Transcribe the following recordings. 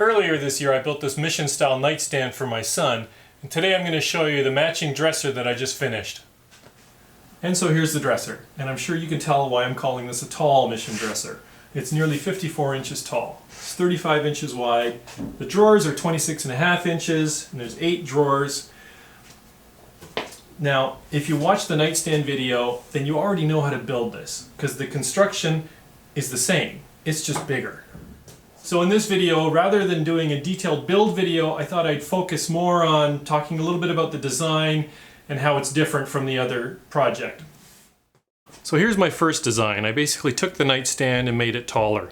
Earlier this year I built this mission style nightstand for my son, and today I'm going to show you the matching dresser that I just finished. And so here's the dresser, and I'm sure you can tell why I'm calling this a tall mission dresser. It's nearly 54 inches tall. It's 35 inches wide. The drawers are 26.5 inches, and there's 8 drawers. Now, if you watch the nightstand video, then you already know how to build this, because the construction is the same. It's just bigger. So in this video, rather than doing a detailed build video, I thought I'd focus more on talking a little bit about the design and how it's different from the other project. So here's my first design. I basically took the nightstand and made it taller.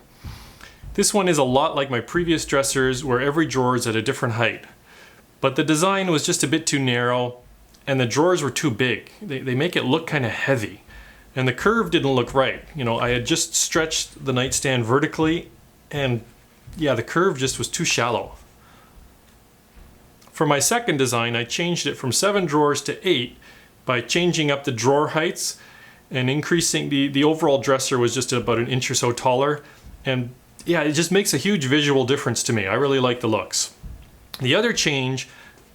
This one is a lot like my previous dressers where every drawer is at a different height. But the design was just a bit too narrow and the drawers were too big. They make it look kind of heavy. And the curve didn't look right. You know, I had just stretched the nightstand vertically and yeah, the curve just was too shallow. For my second design, I changed it from 7 drawers to 8 by changing up the drawer heights and increasing the overall dresser was just about an inch or so taller. And yeah, it just makes a huge visual difference to me. I really like the looks. The other change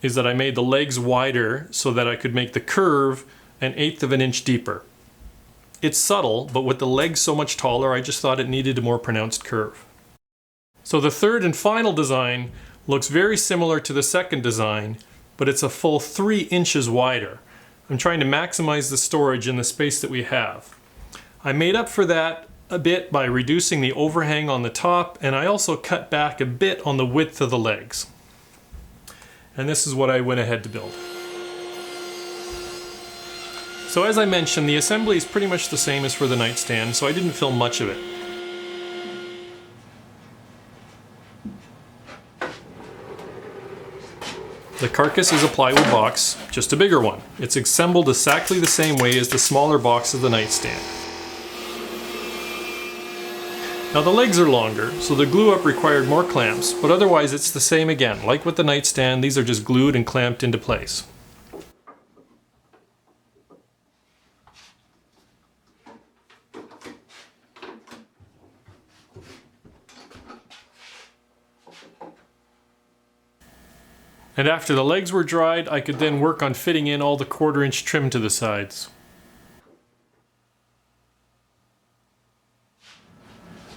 is that I made the legs wider so that I could make the curve 1/8 of an inch deeper. It's subtle, but with the legs so much taller, I just thought it needed a more pronounced curve. So the third and final design looks very similar to the second design, but it's a full 3 inches wider. I'm trying to maximize the storage in the space that we have. I made up for that a bit by reducing the overhang on the top, and I also cut back a bit on the width of the legs. And this is what I went ahead to build. So as I mentioned, the assembly is pretty much the same as for the nightstand, so I didn't film much of it. The carcass is a plywood box, just a bigger one. It's assembled exactly the same way as the smaller box of the nightstand. Now the legs are longer, so the glue up required more clamps, but otherwise it's the same again. Like with the nightstand, these are just glued and clamped into place. And after the legs were dried, I could then work on fitting in all the 1/4 inch trim to the sides.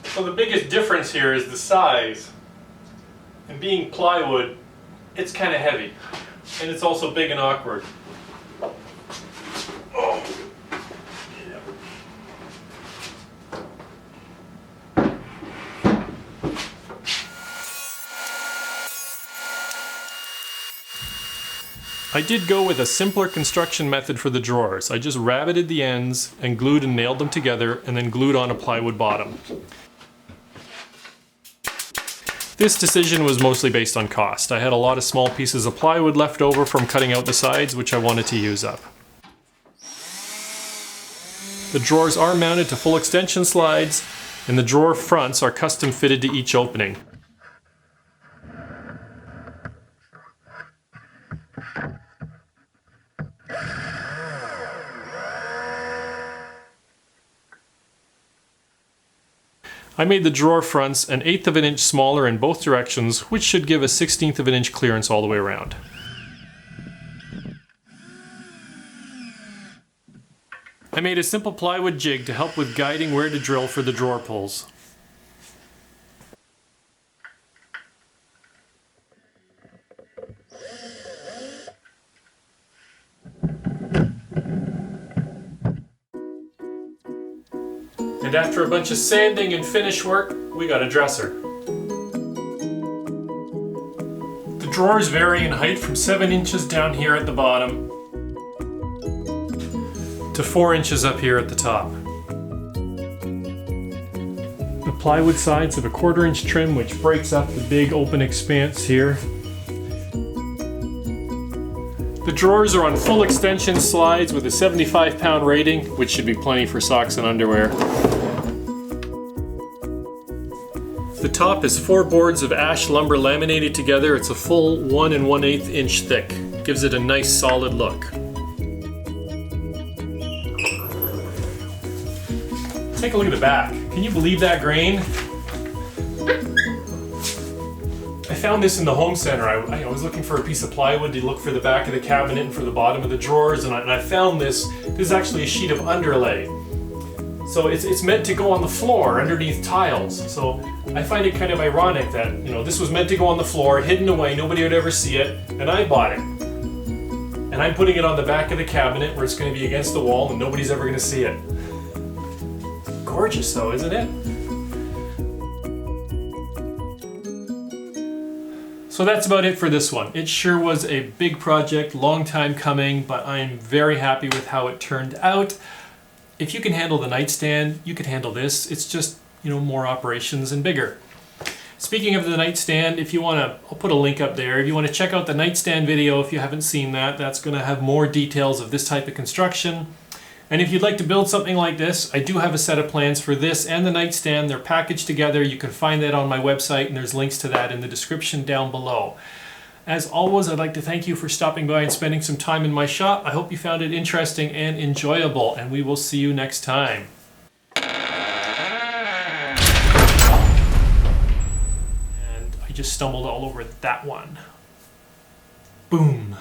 So the biggest difference here is the size. And being plywood, it's kind of heavy. And it's also big and awkward. Oh. Yeah. I did go with a simpler construction method for the drawers. I just rabbited the ends and glued and nailed them together and then glued on a plywood bottom. This decision was mostly based on cost. I had a lot of small pieces of plywood left over from cutting out the sides, which I wanted to use up. The drawers are mounted to full extension slides, and the drawer fronts are custom fitted to each opening. I made the drawer fronts 1/8 of an inch smaller in both directions, which should give a 1/16 of an inch clearance all the way around. I made a simple plywood jig to help with guiding where to drill for the drawer pulls. And after a bunch of sanding and finish work, we got a dresser. The drawers vary in height from 7 inches down here at the bottom to 4 inches up here at the top. The plywood sides have a 1/4 inch trim which breaks up the big open expanse here. The drawers are on full extension slides with a 75-pound rating, which should be plenty for socks and underwear. The top is 4 boards of ash lumber laminated together. It's a full 1 1/8 inch thick. Gives it a nice solid look. Take a look at the back. Can you believe that grain? I found this in the home center. I was looking for a piece of plywood to look for the back of the cabinet and for the bottom of the drawers, and I found this. This is actually a sheet of underlay. So it's meant to go on the floor underneath tiles. So I find it kind of ironic that, you know, this was meant to go on the floor, hidden away, nobody would ever see it, and I bought it. And I'm putting it on the back of the cabinet where it's going to be against the wall and nobody's ever going to see it. Gorgeous though, isn't it? So that's about it for this one. It sure was a big project, long time coming, but I'm very happy with how it turned out. If you can handle the nightstand, you could handle this. It's just, you know, more operations and bigger. Speaking of the nightstand, if you want to, I'll put a link up there. If you want to check out the nightstand video, if you haven't seen that, that's going to have more details of this type of construction. And if you'd like to build something like this, I do have a set of plans for this and the nightstand. They're packaged together. You can find that on my website, and there's links to that in the description down below. As always, I'd like to thank you for stopping by and spending some time in my shop. I hope you found it interesting and enjoyable, and we will see you next time. And I just stumbled all over that one. Boom.